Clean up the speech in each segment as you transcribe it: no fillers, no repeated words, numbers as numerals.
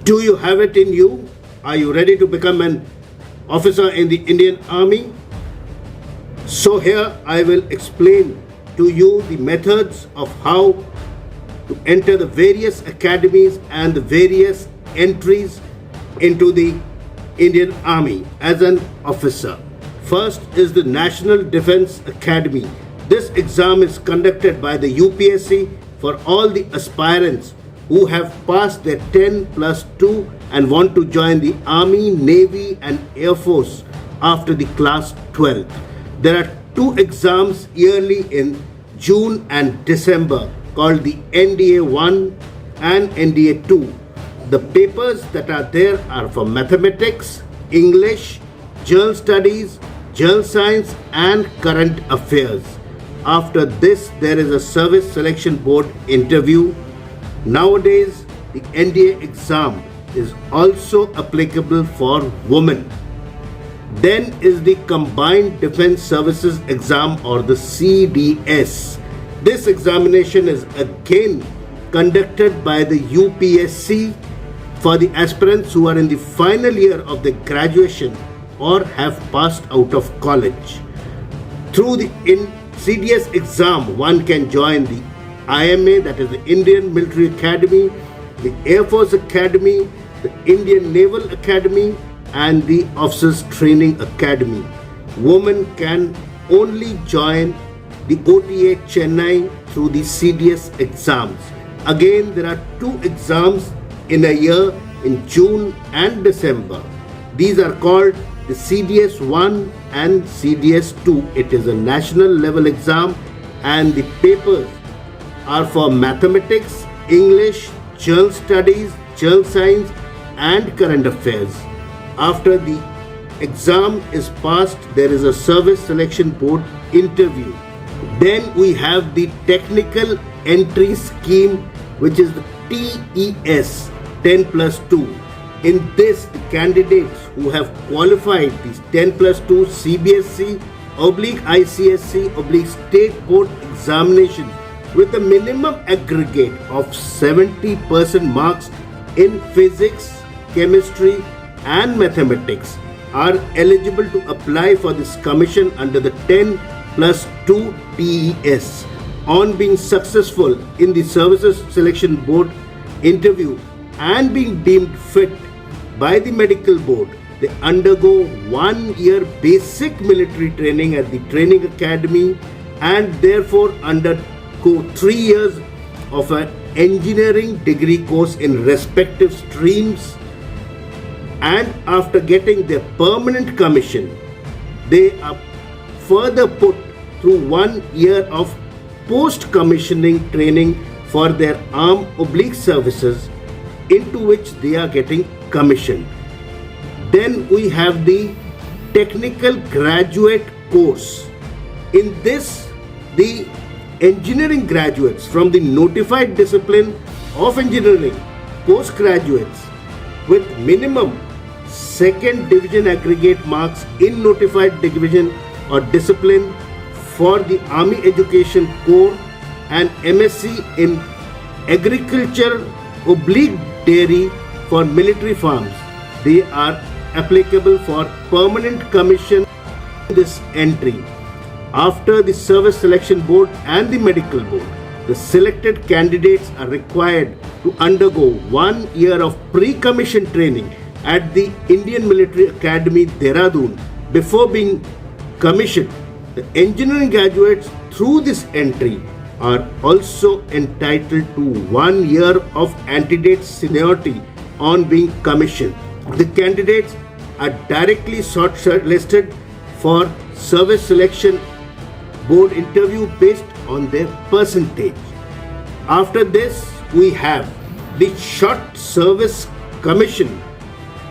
Do you have it in you? Are you ready to become an officer in the Indian Army? So here I will explain to you the methods of how to enter the various academies and the various entries into the Indian Army as an officer. First is the National Defence Academy. This exam is conducted by the UPSC for all the aspirants who have passed their 10+2 and want to join the Army, Navy and Air Force after the class 12th. There are two exams yearly in June and December called the NDA 1 and NDA 2. The papers that are there are for mathematics, English, general studies, general science and current affairs. After this, there is a service selection board interview. Nowadays, the NDA exam is also applicable for women. Then is the Combined Defence Services Exam or the CDS. This examination is again conducted by the UPSC for the aspirants who are in the final year of their graduation or have passed out of college. Through the CDS exam, one can join the IMA, that is the Indian Military Academy, the Air Force Academy, the Indian Naval Academy and the Officers Training Academy. Women can only join the OTA Chennai through the CDS exams. Again, there are two exams in a year in June and December. These are called the CDS 1 and CDS 2. It is a national level exam and the papers are for mathematics, English, general studies, general science and current affairs. After the exam is passed, there is a service selection board interview. Then we have the technical entry scheme, which is the TES 10+2. In this, the candidates who have qualified these 10+2 CBSC / ICSC / state board examinations with a minimum aggregate of 70% marks in physics, chemistry and mathematics are eligible to apply for this commission under the 10+2 TES. On being successful in the Services Selection Board interview and being deemed fit by the medical board, they undergo 1 year basic military training at the training academy and therefore undergo 3 years of an engineering degree course in respective streams. And after getting their permanent commission, they are further put through 1 year of post-commissioning training for their armed / services, into which they are getting commissioned. Then we have the technical graduate course. In this, the engineering graduates from the notified discipline of engineering, postgraduates with minimum second division aggregate marks in notified division or discipline for the Army Education Corps and MSc in agriculture / dairy for military farms. They are applicable for permanent commission in this entry. After the Service Selection Board and the Medical Board, the selected candidates are required to undergo 1 year of pre-commission training at the Indian Military Academy, Dehradun, before being commissioned. The engineering graduates through this entry are also entitled to 1 year of antecedent seniority on being commissioned. The candidates are directly shortlisted for Service Selection Board interview based on their percentage. After this, we have the Short Service Commission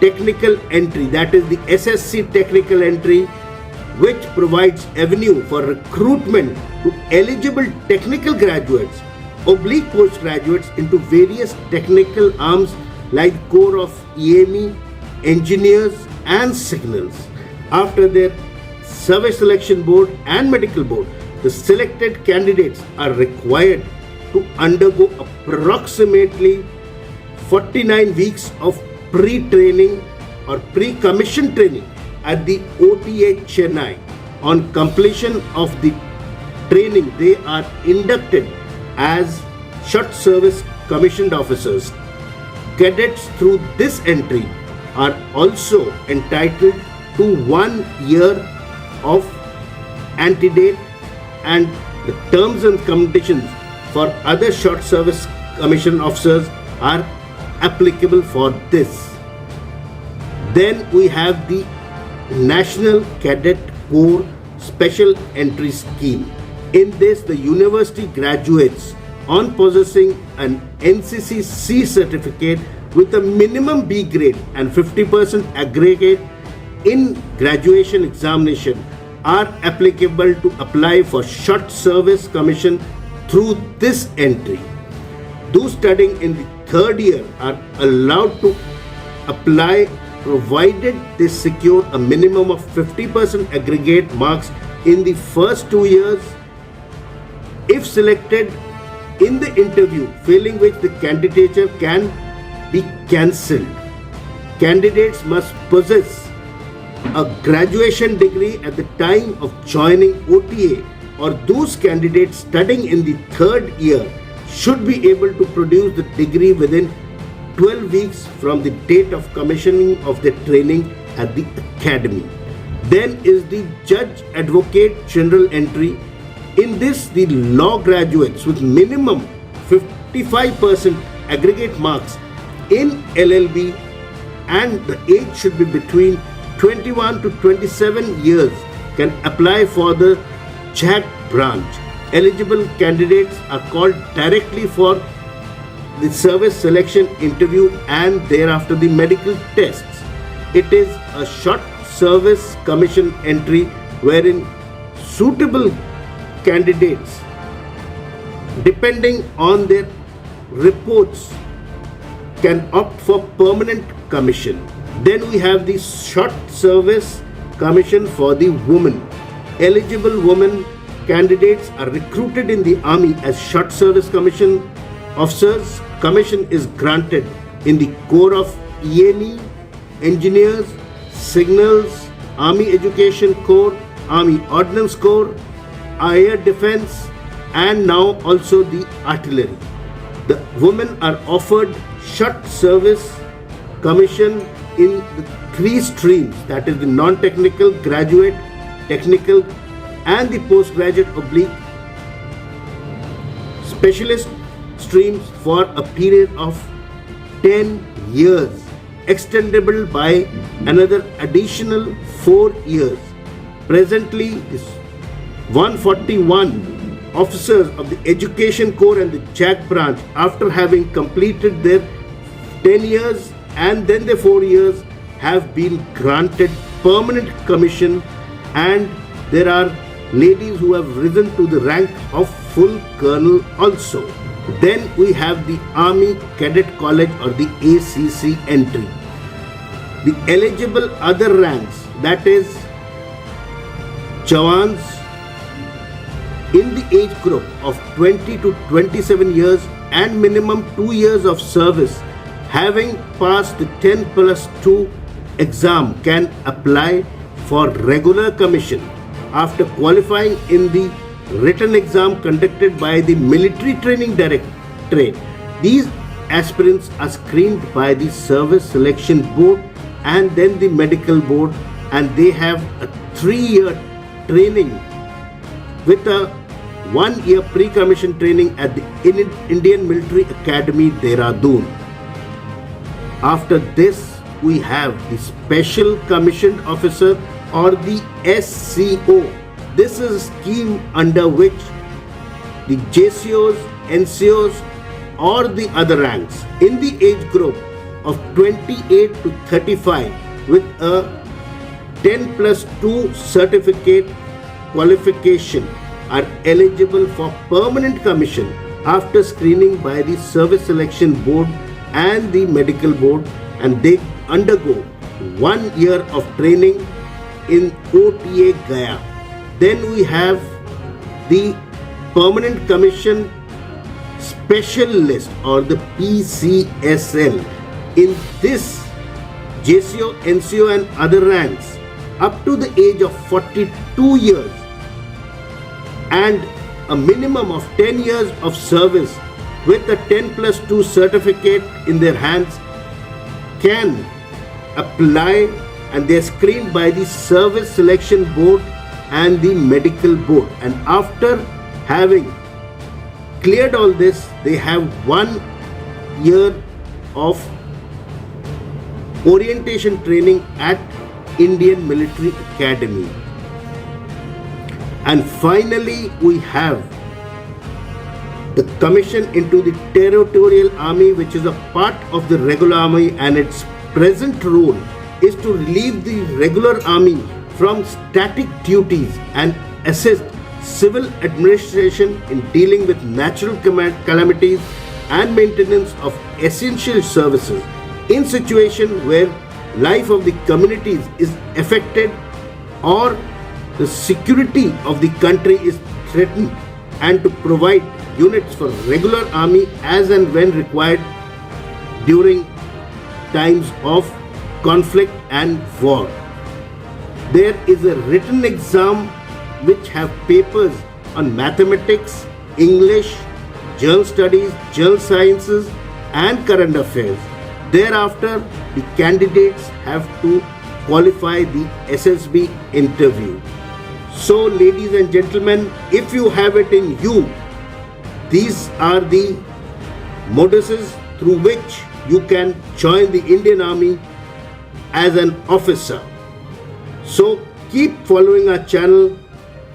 Technical Entry, that is the SSC Technical Entry, which provides avenue for recruitment to eligible technical graduates / postgraduates into various technical arms like Corps of EME, Engineers and Signals. After their Service Selection Board and Medical Board, the selected candidates are required to undergo approximately 49 weeks of pre-training or pre-commission training at the OTA Chennai. On completion of the training, they are inducted as short service commissioned officers. Cadets through this entry are also entitled to 1 year of antedate, and the terms and conditions for other short service commission officers are applicable for this. Then we have the National Cadet Corps Special Entry Scheme. In this, the university graduates on possessing an NCC C certificate with a minimum B grade and 50% aggregate in graduation examination are applicable to apply for short service commission through this entry. Those studying in the third year are allowed to apply provided they secure a minimum of 50% aggregate marks in the first 2 years. If selected in the interview, failing which the candidature can be cancelled. Candidates must possess a graduation degree at the time of joining OTA, or those candidates studying in the third year should be able to produce the degree within 12 weeks from the date of commissioning of their training at the academy. Then is the Judge Advocate General entry. In this, the law graduates with minimum 55% aggregate marks in LLB, and the age should be between 21 to 27 years can apply for the JAG branch. Eligible candidates are called directly for the service selection interview and thereafter the medical tests. It is a short service commission entry wherein suitable candidates, depending on their reports, can opt for permanent commission. Then we have the short service commission for the women. Eligible women candidates are recruited in the army as short service commission officers. Commission is granted in the Corps of E&E, Engineers, Signals, Army Education Corps, Army Ordnance Corps, Air Defense, and now also the artillery. The women are offered short service commission in the 3 streams, that is the non-technical, graduate, technical, and the postgraduate / specialist streams for a period of 10 years, extendable by another additional 4 years. Presently, 141 officers of the Education Corps and the JAG branch, after having completed their 10 years and then the 4 years, have been granted permanent commission, and there are ladies who have risen to the rank of full colonel also. Then we have the Army Cadet College or the ACC entry. The eligible other ranks, that is Jawans in the age group of 20 to 27 years and minimum 2 years of service, having passed the 10+2 exam, can apply for regular commission after qualifying in the written exam conducted by the Military Training Directorate. These aspirants are screened by the Service Selection Board and then the Medical Board, and they have a 3-year training with a 1-year pre-commission training at the Indian Military Academy, Dehradun. After this, we have the Special Commissioned Officer or the SCO. This is a scheme under which the JCOs, NCOs, or the other ranks in the age group of 28 to 35 with a 10+2 certificate qualification are eligible for permanent commission after screening by the Service Selection Board and the Medical Board, and they undergo 1 year of training in OTA Gaya. Then we have the Permanent Commission Special List or the PCSL. In this JCO, NCO and other ranks up to the age of 42 years and a minimum of 10 years of service with a 10+2 certificate in their hands can apply, and they are screened by the Service Selection Board and the Medical Board. And after having cleared all this, they have 1 year of orientation training at Indian Military Academy. And finally, we have the commission into the Territorial Army, which is a part of the regular army, and its present role is to relieve the regular army from static duties and assist civil administration in dealing with natural calamities and maintenance of essential services in situation where life of the communities is affected or the security of the country is threatened, and to provide units for regular army as and when required during times of conflict and war. There is a written exam which have papers on mathematics, English, general studies, general sciences and current affairs. Thereafter, the candidates have to qualify the SSB interview. So, ladies and gentlemen, if you have it in you, these are the moduses through which you can join the Indian Army as an officer. So keep following our channel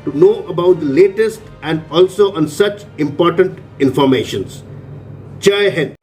to know about the latest and also on such important informations. Jai Hind.